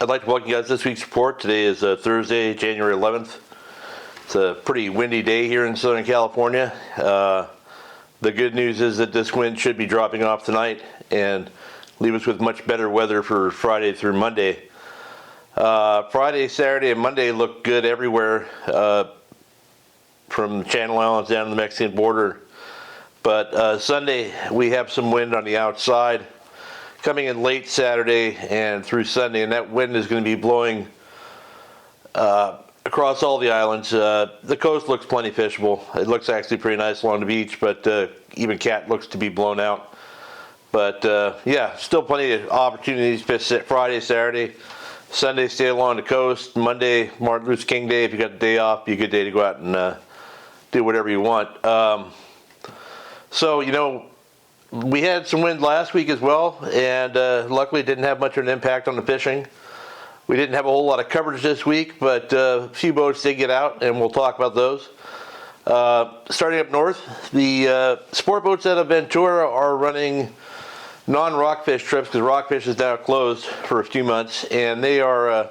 I'd like to welcome you guys to this week's report. Today is Thursday, January 11th. It's a pretty windy day here in Southern California. The good news is that this wind should be dropping off tonight and leave us with much better weather for Friday through Monday. Friday, Saturday, and Monday look good everywhere, from the Channel Islands down to the Mexican border. But Sunday, we have some wind on the outside coming in late Saturday and through Sunday, and that wind is going to be blowing across all the islands. The coast looks plenty fishable. It looks actually pretty nice along the beach, but even Cat looks to be blown out. But yeah, still plenty of opportunities to fish Friday, Saturday. Sunday, stay along the coast. Monday, Martin Luther King Day. If you got the day off, be a good day to go out and do whatever you want. So, you know, we had some wind last week as well, and luckily it didn't have much of an impact on the fishing. We didn't have a whole lot of coverage this week, but a few boats did get out, and we'll talk about those. Starting up north, the sport boats out of Ventura are running non-rockfish trips because rockfish is now closed for a few months, and they are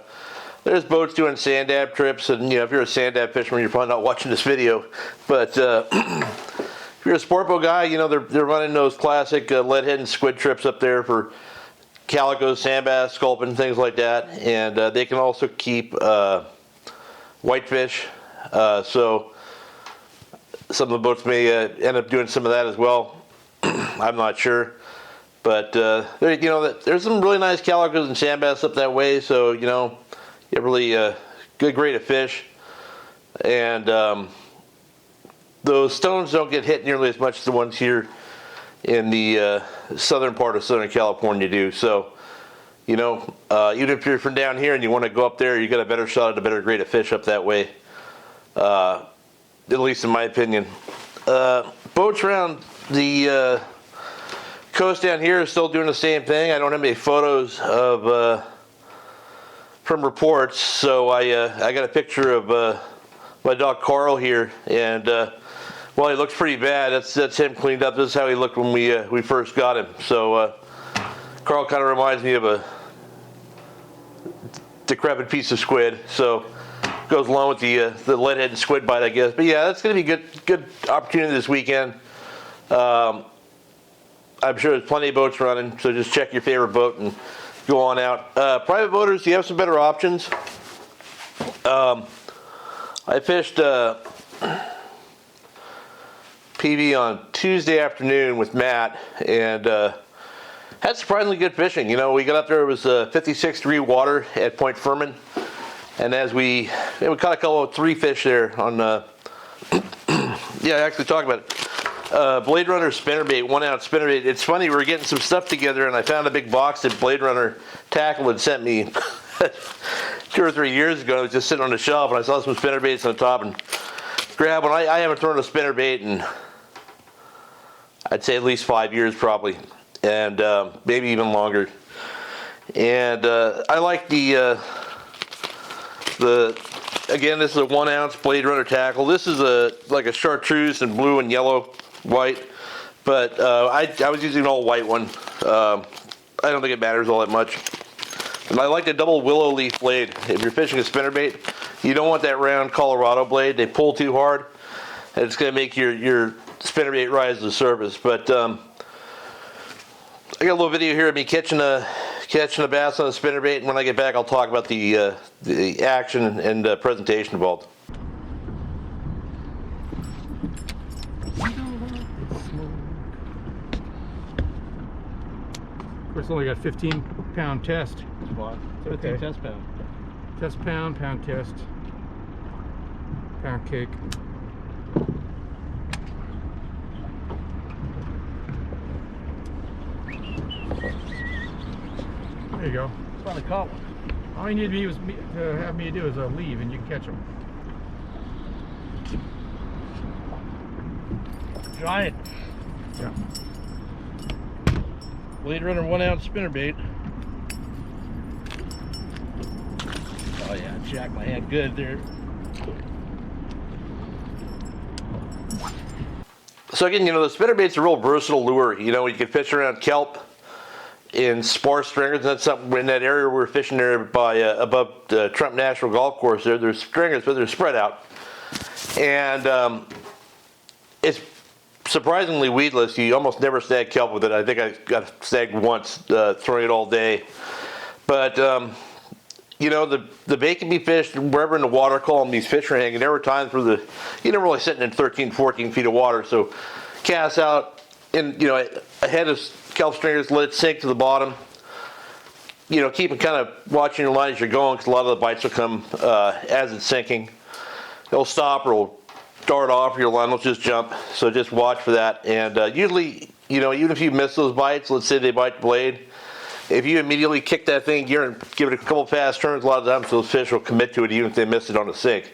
there's boats doing sand dab trips, and you know, if you're a sand dab fisherman, you're probably not watching this video, but if you're a sport boat guy, you know, they're running those classic leadhead and squid trips up there for calico, sand bass, sculpin, things like that, and they can also keep whitefish, so some of the boats may end up doing some of that as well. I'm not sure. But you know, there's some really nice calicos and sand bass up that way, so you know, you have really good grade of fish, and those stones don't get hit nearly as much as the ones here in the southern part of Southern California do. So, you know, even if you're from down here and you want to go up there, you got a better shot at a better grade of fish up that way, at least in my opinion. Boats around the coast down here is still doing the same thing. I don't have any photos of from reports, so I got a picture of my dog Carl here, and well, he looks pretty bad. That's him cleaned up. This is how he looked when we first got him. So Carl kind of reminds me of a decrepit piece of squid. So goes along with the leadhead and squid bite, I guess. But yeah, that's going to be good opportunity this weekend. I'm sure there's plenty of boats running, so just check your favorite boat and go on out. Private boaters, you have some better options. I fished PV on Tuesday afternoon with Matt, and had surprisingly good fishing. You know, we got up there, it was 56-degree water at Point Furman, and as we caught a couple of 3 fish there on, yeah, actually talk about it. Blade Runner spinnerbait, 1-ounce spinnerbait. It's funny, we were getting some stuff together, and I found a big box that Blade Runner Tackle had sent me 2 or 3 years ago. It was just sitting on the shelf, and I saw some spinnerbaits on the top and grabbed one. I haven't thrown a spinnerbait in, I'd say, at least 5 years probably, and maybe even longer. And I like the again, this is a 1-ounce Blade Runner Tackle. This is like a chartreuse in blue and yellow, white, but I was using an all white one. I don't think it matters all that much. And I like the double willow leaf blade. If you're fishing a spinnerbait, you don't want that round Colorado blade. They pull too hard, and it's going to make your spinnerbait rise to the surface. But I got a little video here of me catching a bass on a spinnerbait, and when I get back, I'll talk about the action and presentation involved. Of course, only got 15-pound test. 15 test pound. Test pound test. Pound cake. There you go. Trying to caught one. All you need to have me do is leave, and you can catch them. Giant. Yeah. Blade Runner 1-ounce spinnerbait. Oh yeah, jacked my hand good there. So again, you know, the spinnerbait's a real versatile lure. You know, you can fish around kelp, in spar stringers. And that's something in that area we were fishing there by above the Trump National Golf Course. There's stringers, but they're spread out, and it's surprisingly weedless. You almost never snag kelp with it. I think I got snagged once throwing it all day, but you know, the bait can be fished wherever in the water column these fish are hanging. There were times where you're never really sitting in 13, 14 feet of water, so cast out in, you know, ahead of kelp stringers, let it sink to the bottom. You know, keep kind of watching your line as you're going, because a lot of the bites will come as it's sinking. It'll stop or it'll dart off, or your line will just jump. So just watch for that. And usually, you know, even if you miss those bites, let's say they bite the blade, if you immediately kick that thing in gear and give it a couple fast turns, a lot of times those fish will commit to it even if they miss it on the sink.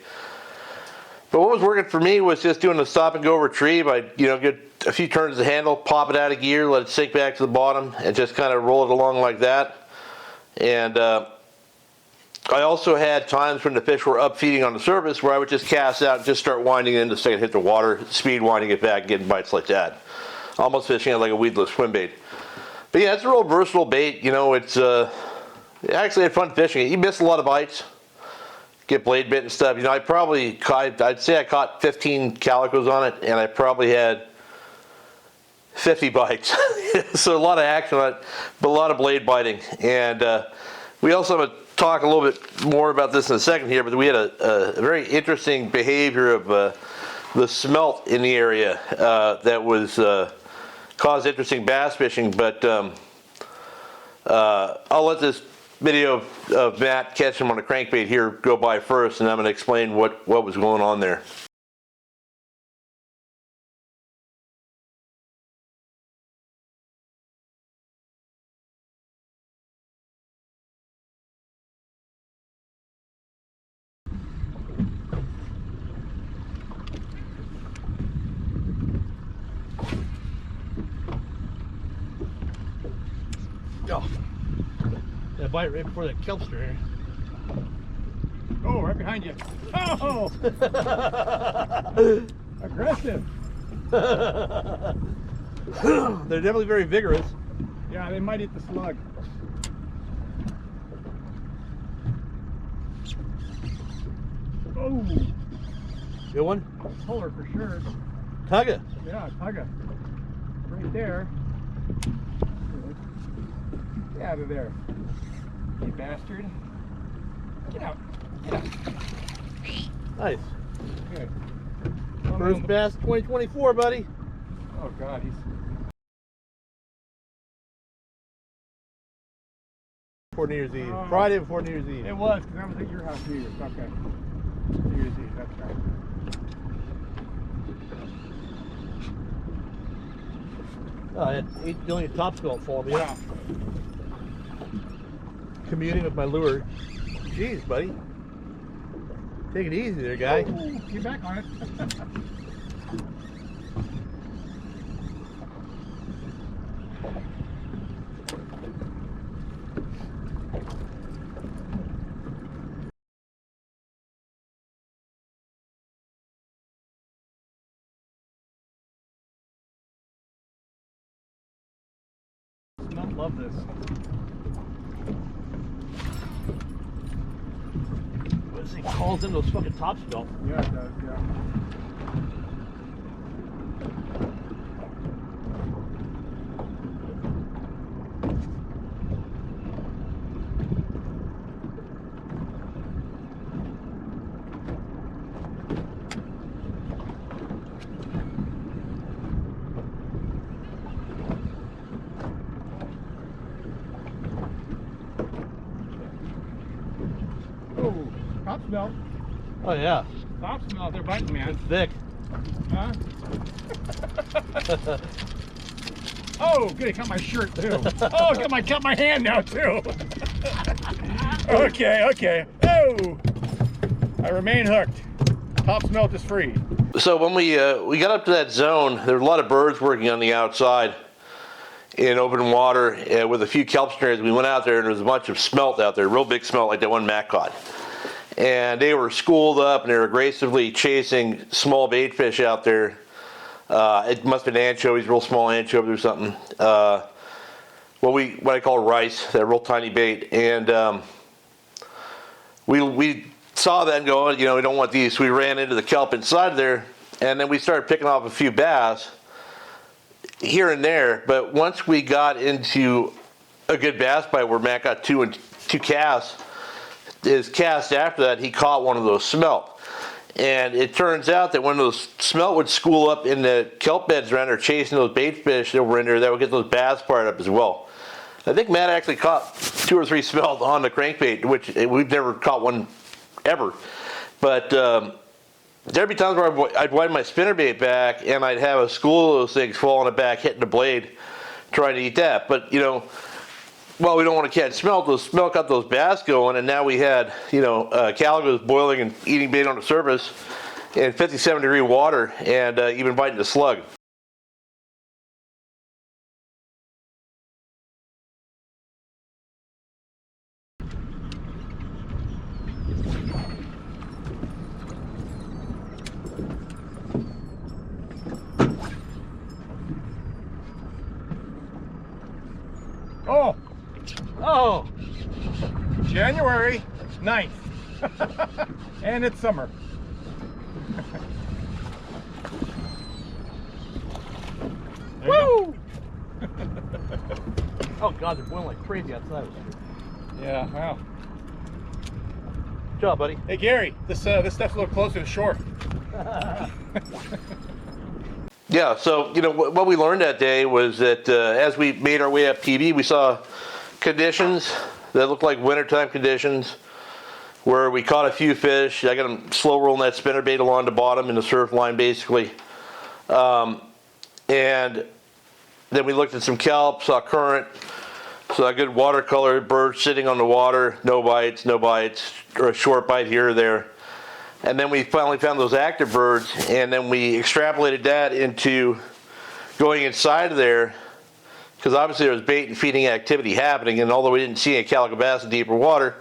But what was working for me was just doing a stop and go retrieve. I'd, you know, get a few turns of the handle, pop it out of gear, let it sink back to the bottom, and just kind of roll it along like that. And I also had times when the fish were up feeding on the surface where I would just cast out and just start winding in the second hit the water, speed winding it back and getting bites like that. Almost fishing it like a weedless swim bait. But yeah, it's a real versatile bait. You know, it's I actually had fun fishing it. You miss a lot of bites, get blade bit and stuff. You know, I'd say I caught 15 calicos on it, and I probably had 50 bites. So a lot of action on it, but a lot of blade biting. And we also have to talk a little bit more about this in a second here, but we had a very interesting behavior of the smelt in the area that was caused interesting bass fishing. But I'll let this video of Matt catching him on a crankbait here go by first, and I'm going to explain what was going on there. Oh, that bite right before that kelp stringer. Oh, right behind you. Oh! Aggressive. They're definitely very vigorous. Yeah, they might eat the slug. Oh, Good one. puller for sure. Tugga. Yeah, tugga. Right there. Get out of there, you bastard. Get out. Get out. Nice. Okay. First bass 2024, buddy. Oh, God, he's... Before New Year's Eve. Oh. Friday before New Year's Eve. It was, because I was at your house New Year's. Okay. New Year's Eve, that's right. Oh, I had 8 billion top smelt fall me. Yeah. Commuting with my lure. Jeez, buddy. Take it easy there, guy. Oh, get back on it. I love this. This thing calls in those fucking top smelt. Yeah, it does, yeah. Oh, top smell. Oh yeah. Top smell. They're biting, man. It's thick. Huh? Oh, good. It cut my shirt too. Oh, it cut my hand now too. Okay. Oh, I remain hooked. Top smelt is free. So when we got up to that zone, there were a lot of birds working on the outside in open water with a few kelp stringers. We went out there and there was a bunch of smelt out there, real big smelt like that one Matt caught. And they were schooled up and they were aggressively chasing small bait fish out there. It must have been anchovies, real small anchovies or something. what I call rice, that real tiny bait, and we saw that and go, we don't want these. So we ran into the kelp inside there, and then we started picking off a few bass here and there. But once we got into a good bass bite where Matt got two casts, his cast after that, he caught one of those smelt. And it turns out that when those smelt would school up in the kelp beds around there chasing those bait fish that were in there, that would get those bass fired up as well. I think Matt actually caught 2 or 3 smelt on the crankbait, which we've never caught one ever. But there'd be times where I'd wind my spinnerbait back and I'd have a school of those things fall on the back, hitting the blade, trying to eat that. But well, we don't want to catch smelt. Those smelt got those bass going, and now we had calicos boiling and eating bait on the surface in 57-degree water, and even biting the slug. Oh, January 9th, and it's summer. Woo! Oh God, they're boiling like crazy outside. Yeah, wow. Good job, buddy. Hey Gary, this stuff's a little closer to shore. Yeah, so what we learned that day was that as we made our way up PB, we saw conditions that looked like wintertime conditions, where we caught a few fish. I got them slow rolling that spinnerbait along the bottom in the surf line, basically. And then we looked at some kelp, saw current, saw a good watercolor bird sitting on the water, no bites, or a short bite here or there. And then we finally found those active birds, and then we extrapolated that into going inside of there, because obviously there was bait and feeding activity happening, and although we didn't see any calico bass in deeper water,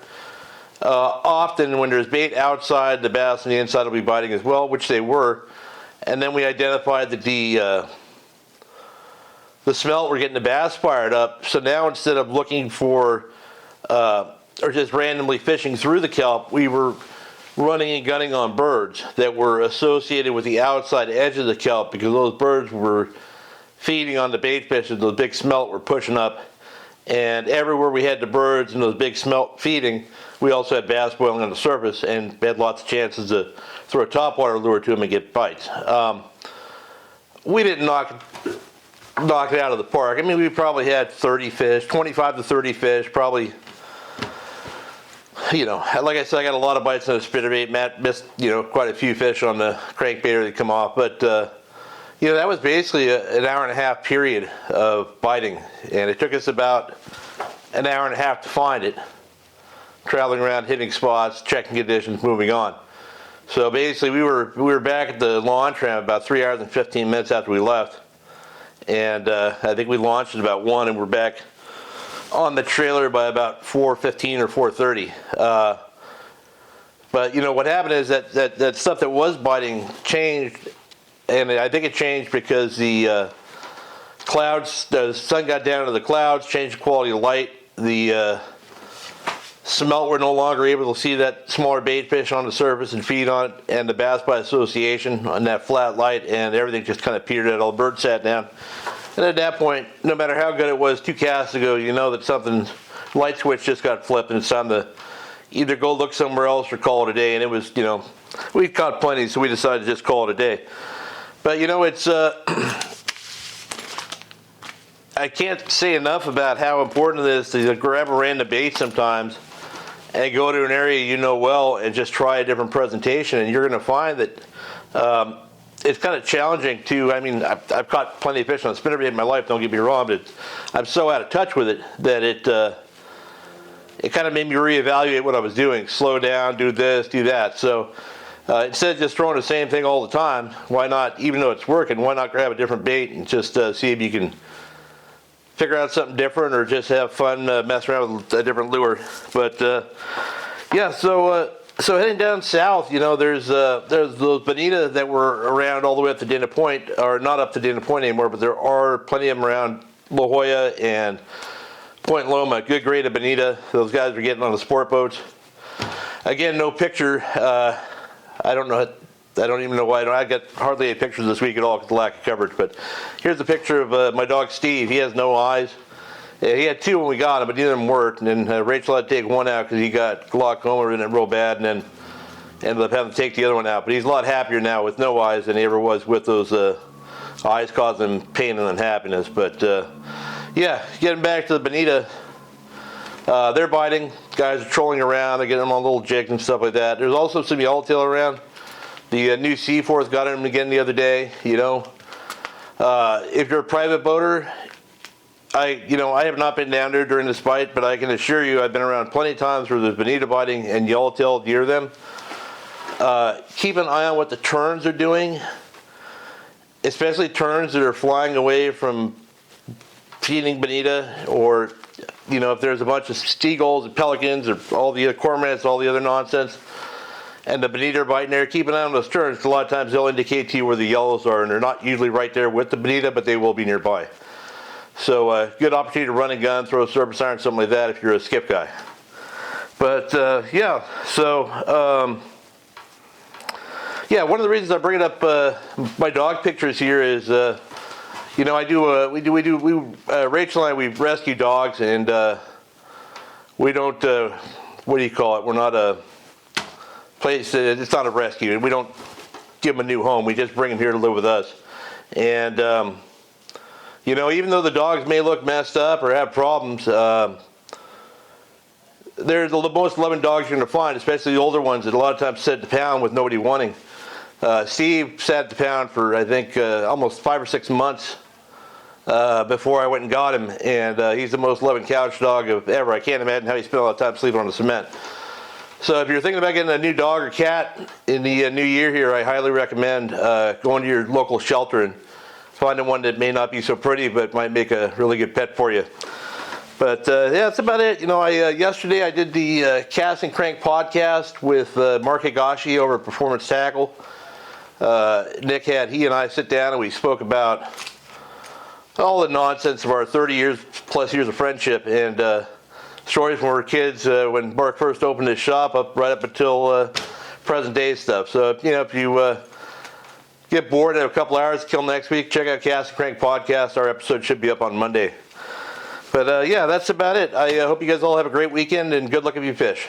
often when there's bait outside, the bass on the inside will be biting as well, which they were. And then we identified that the smelt were getting the bass fired up. So now instead of looking for or just randomly fishing through the kelp, we were running and gunning on birds that were associated with the outside edge of the kelp, because those birds were feeding on the bait fish and those big smelt were pushing up. And everywhere we had the birds and those big smelt feeding, we also had bass boiling on the surface, and had lots of chances to throw a topwater lure to them and get bites. We didn't knock it out of the park. I mean, we probably had 30 fish, 25 to 30 fish, probably. Like I said, I got a lot of bites on the spinnerbait. Matt missed, quite a few fish on the crankbait that come off, but that was basically an hour and a half period of biting, and it took us about an hour and a half to find it, traveling around, hitting spots, checking conditions, moving on. So basically, we were back at the launch ramp about 3 hours and 15 minutes after we left, and I think we launched at about 1, and we're back on the trailer by about 4:15 or 4:30. But what happened is that stuff that was biting changed. And I think it changed because the sun got down to the clouds, changed the quality of light. The smelt were no longer able to see that smaller bait fish on the surface and feed on it, and the bass by association on that flat light, and everything just kind of petered out. All the birds sat down. And at that point, no matter how good it was 2 casts ago, that something, light switch just got flipped, and it's time to either go look somewhere else or call it a day. And it was, we caught plenty, so we decided to just call it a day. But it's I can't say enough about how important it is to grab a random bait sometimes and go to an area well and just try a different presentation, and you're going to find that it's kind of challenging to. I mean, I've caught plenty of fish on spinnerbait in my life, don't get me wrong, but I'm so out of touch with it that it kind of made me reevaluate what I was doing. Slow down, do this, do that. So instead of just throwing the same thing all the time, why not, even though it's working, why not grab a different bait and just see if you can figure out something different, or just have fun messing around with a different lure. But yeah, so heading down south, there's those bonita that were around all the way up to Dana Point, or not up to Dana Point anymore, but there are plenty of them around La Jolla and Point Loma, good grade of bonita. Those guys are getting on the sport boats. Again, no picture. I don't know. I don't even know why. I got hardly any pictures this week at all because of the lack of coverage. But here's a picture of my dog Steve. He has no eyes. Yeah, he had 2 when we got him, but neither of them worked. And then Rachel had to take one out because he got glaucoma in it real bad, and then ended up having to take the other one out. But he's a lot happier now with no eyes than he ever was with those eyes causing him pain and unhappiness. But yeah, getting back to the bonita, they're biting. Guys are trolling around. They're getting them on little jigs and stuff like that. There's also some yellowtail around. The new Seaforth got him again the other day. You know, if you're a private boater, I have not been down there during this bite, but I can assure you I've been around plenty of times where there's bonita biting and yellowtail near them. Keep an eye on what the terns are doing, especially terns that are flying away from feeding bonita, or if there's a bunch of seagulls and pelicans or all the other cormorants, all the other nonsense, and the bonita are biting there. Keep an eye on those terns, because a lot of times they'll indicate to you where the yellows are, and they're not usually right there with the bonita, but they will be nearby. So good opportunity to run and gun, throw a surface iron, something like that if you're a skip guy. But yeah, so yeah, one of the reasons I bring it up, my dog pictures here is, I do Rachel and I, we rescue dogs, and we don't, what do you call it? We're not a place, it's not a rescue. We don't give them a new home. We just bring them here to live with us. And, even though the dogs may look messed up or have problems, they're the most loving dogs you're going to find, especially the older ones that a lot of times sit at the pound with nobody wanting. Steve sat at the pound for, I think, almost 5 or 6 months before I went and got him, and he's the most loving couch dog of ever. I can't imagine how he spent all the time sleeping on the cement. So if you're thinking about getting a new dog or cat in the new year here, I highly recommend going to your local shelter and finding one that may not be so pretty but might make a really good pet for you. But yeah, that's about it. Yesterday I did the Cast and Crank podcast with Mark Higashi over at Performance Tackle. Nick he and I sit down and we spoke about all the nonsense of our 30 plus years of friendship, and stories when we were kids, when Mark first opened his shop right up until present day stuff. So if you get bored at a couple hours till next week, check out Cast and Crank podcast. Our episode should be up on Monday. But yeah, that's about it. I hope you guys all have a great weekend, and good luck if you fish.